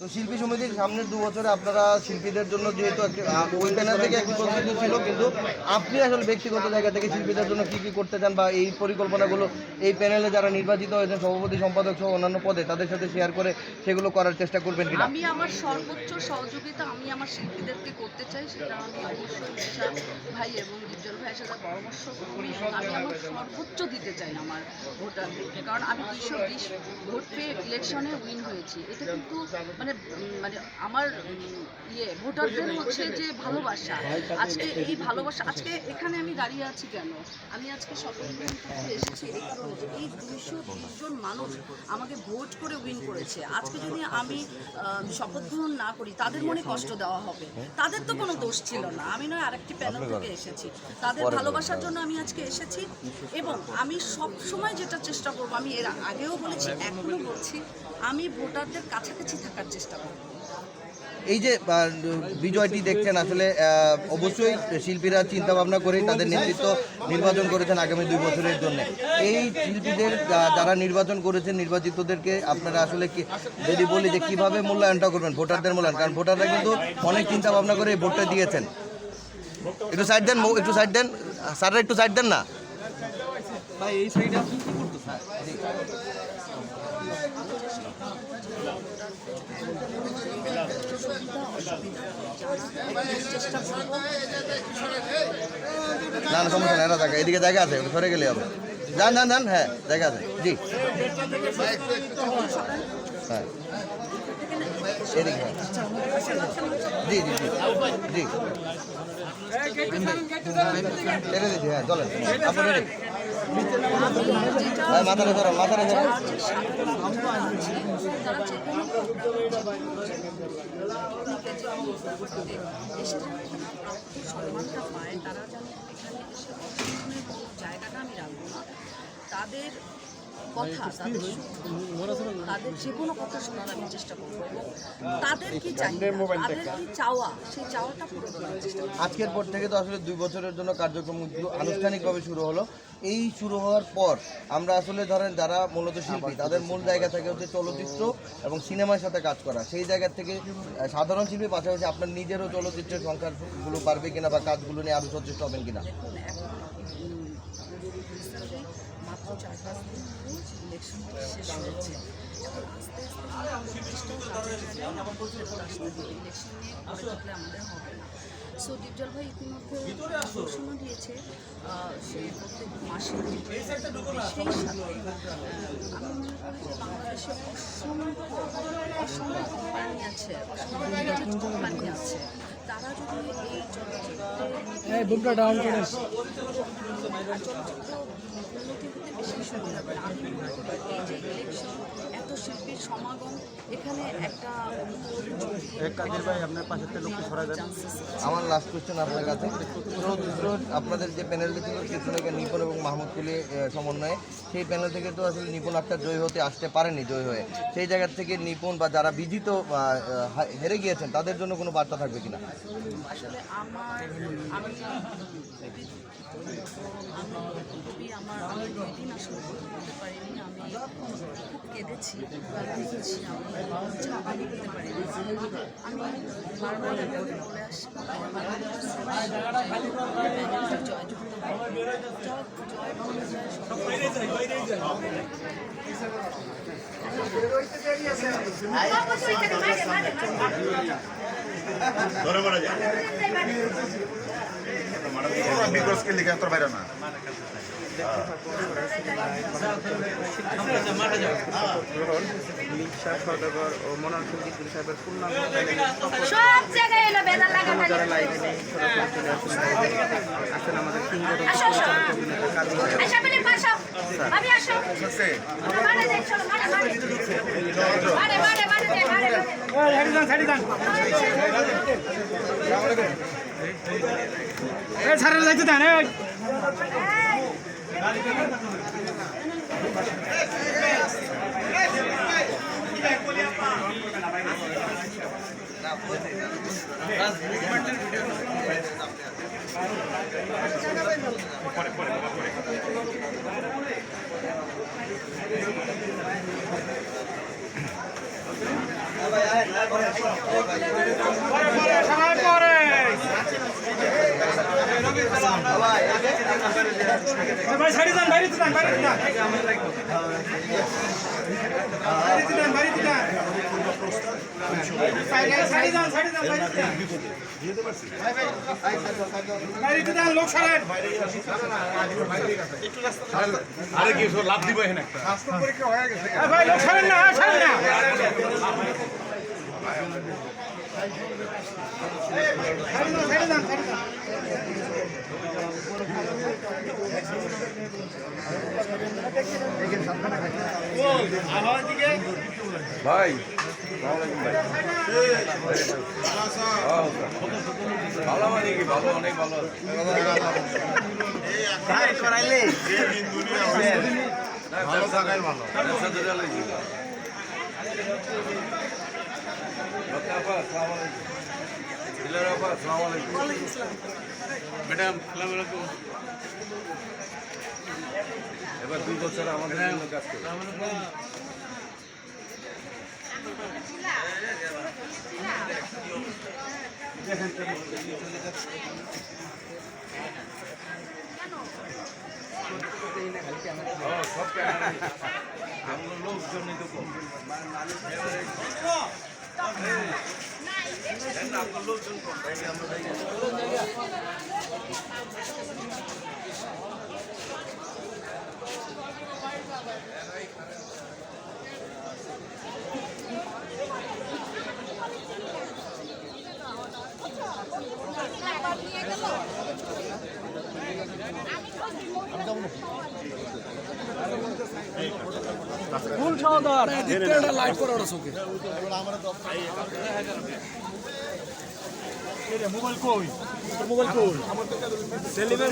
তো শিল্পী সমিতির সামনের 2 বছরে আপনারা শিল্পীদের জন্য যেহেতু ওই প্যানেল থেকে একটি প্রস্তুতি ছিল, কিন্তু আপনি আসলে ব্যক্তিগত জায়গা থেকে শিল্পীদের জন্য কী কী করতে চান বা এই পরিকল্পনাগুলো এই প্যানেলে যারা নির্বাচিত হয়েছেন সভাপতি সম্পাদক সহ অন্যান্য পদে তাদের সাথে শেয়ার করে সেগুলো করার চেষ্টা করবেন কিনা? আমি আমার সর্বোচ্চ সহযোগিতা আমি আমার শিল্পীদেরকে করতে চাই, সেটা আমি অবশ্যই বিশাল ভাই এবং ডিপজল ভাইয়ের সাথে পরামর্শ করি এবং আমি আমার সর্বোচ্চ দিতে চাই আমার ভোটারদেরকে, কারণ আমি 220 ভোট পেয়ে ইলেকশনে উইন হয়েছি। এটা কিন্তু মানে মানে আমার ভোটারদের হচ্ছে যে ভালোবাসা, আজকে এই ভালোবাসা, আজকে এখানে আমি দাঁড়িয়ে আছি কেন, আমি আজকে শপথ গ্রহণ করতে এসেছি এই কারণে যে এই 220 জন মানুষ আমাকে ভোট করে উইন করেছে। আজকে যদি আমি শপথ গ্রহণ না করি তাদের মনে কষ্ট দেওয়া হবে, তাদের তো কোনো দোষ ছিল না, আমি নয় আরেকটি প্যানেল থেকে এসেছি, তাদের ভালোবাসার জন্য আমি আজকে এসেছি। এবং আমি সব সময় যেটা চেষ্টা করব, আমি এর আগেও বলেছি এখনও বলছি, আমি ভোটারদের কাছাকাছি থাকার চেষ্টা করব। এই যে বিজয়টি দেখছেন আসলে অবশ্যই শিল্পীরা চিন্তা ভাবনা করে তাদের নেতৃত্ব নির্বাচন করেছেন আগামী 2 বছরের জন্য। এই শিল্পীদের যারা নির্বাচন করেছেন নির্বাচিতদেরকে আপনারা আসলে কি যদি বলি যে কিভাবে মূল্যায়নটা করবেন ভোটারদের মূল্যায়ন, কারণ ভোটাররা কিন্তু অনেক চিন্তা ভাবনা করে এই ভোটটা দিয়েছেন। একটু সাইড দেন, একটু সাইড দেন স্যাররা, একটু সাইড দেন না ভাই। এই সাইডে আপনি কি করতেছেন? না না সমস্যা নেই, এরা জায়গা এদিকে জায়গা আছে, সরে গেলে হবে। যান যান যান, হ্যাঁ জায়গা আছে। জি হ্যাঁ এদিকে, হ্যাঁ জি জি জি জি ছেড়ে দিচ্ছি, হ্যাঁ চলেন আপনার মাথাটা ধরো, মাথাটা ধরো। সম্মানটা পায়, তারা যেন এখানে এসে অসম্মানের জায়গাটা আমি রাখবো না। তাদের কথা, তাদের যে কোনো কথা শোনার আমি চেষ্টা করবো এবং তাদের কি চাহিদা, তাদের কি চাওয়া, সেই চাওয়াটা পূরণ করার চেষ্টা করবো। আজকের পর থেকে তো আসলে 2 বছরের জন্য কার্যক্রমগুলো আনুষ্ঠানিকভাবে শুরু হলো। এই শুরু হওয়ার পর আমরা আসলে ধরেন যারা মূলত শিল্পী তাদের মূল জায়গা থেকে হচ্ছে চলচ্চিত্র এবং সিনেমার সাথে কাজ করা, সেই জায়গা থেকে সাধারণ শিল্পীর পাশাপাশি আপনার নিজেরও চলচ্চিত্রের সংখ্যাগুলো বাড়বে কিনা বা কাজগুলো নিয়ে আরও সচেষ্ট হবেন কিনা? দেখুন এখন মাত্র 4-5 দিন ইলেকশনটি শেষ হয়েছে, এখন আস্তে আস্তে ইলেকশন নিয়ে পরে থাকলে আমাদের হবে না। সো ডিপজল ভাই ইতিমধ্যে ঘোষণা দিয়েছে সে প্রত্যেক মাসে সেই সাথে আমি মনে করি যে বাংলাদেশে অসংখ্য কোম্পানি আছে, অসংখ্য কোম্পানি আছে, তারা যদি এই চলচ্চিত্র উন্নতি হতে বেশি সুবিধা পায়। আমি মনে করি এই যে ইলেকশন, এত শিল্পীর সমাগম, এখানে একটা আমার লাস্ট কোয়েশ্চেন আপনার কাছে, আপনাদের যে প্যানেলটি ছিল কৃষ্ণরেখা নিপুণ এবং মাহমুদ কুলি সমন্বয়ে, সেই প্যানেল থেকে তো আসলে নিপুণ আক্তার জয়ী হতে আসতে পারেনি জয়ী হয়ে, সেই জায়গা থেকে নিপুণ বা যারা বিজিত হেরে গিয়েছেন তাদের জন্য কোনো বার্তা থাকবে কিনা? আসলে আমি 2 দিন আসলে বলতে পারিনি, আমি খুব কেঁদেছি, লিখেছি, আমি চাপা লিখতে পারিনি। আমি বারবার বলে আসছি জয়যুক্ত সদাগর ও মনোহর সিদ্দিকী সাহেবের পূর্ণাঙ্গ সব জায়গায় এলো বেদাল লাগানো। যারা লাইভে নেই চলে আসেন আমাদের কিংবদন্তি পরিচালক অভিনেতা কাজী আশা বলে পাশা আমি আসো মানে দেখ চলো মানে একজন সাইড দান এ ছাড়া যাইতে দেন এই আরে কি লাভ দিব এখানে একটা স্বাস্থ্য পরীক্ষা হয়ে গেছে ভাই লোক ছাড়েন না ছাড়েন না ভাই ভালো মানে কি ভালো অনেক ভালো করাইলে ভালো থাকাই ভালো ম্যাডাম সালাম আলাইকুম এবার 2 বছর আমাদের জন্য কাজ করবে সব ক্যামেরা লোকজন তো কম লোকজন কম ফুল সহদার দ্বিতীয়টা লাইভ করে ওরা চোখে মোবাইল কই মোবাইল কই সেলিমের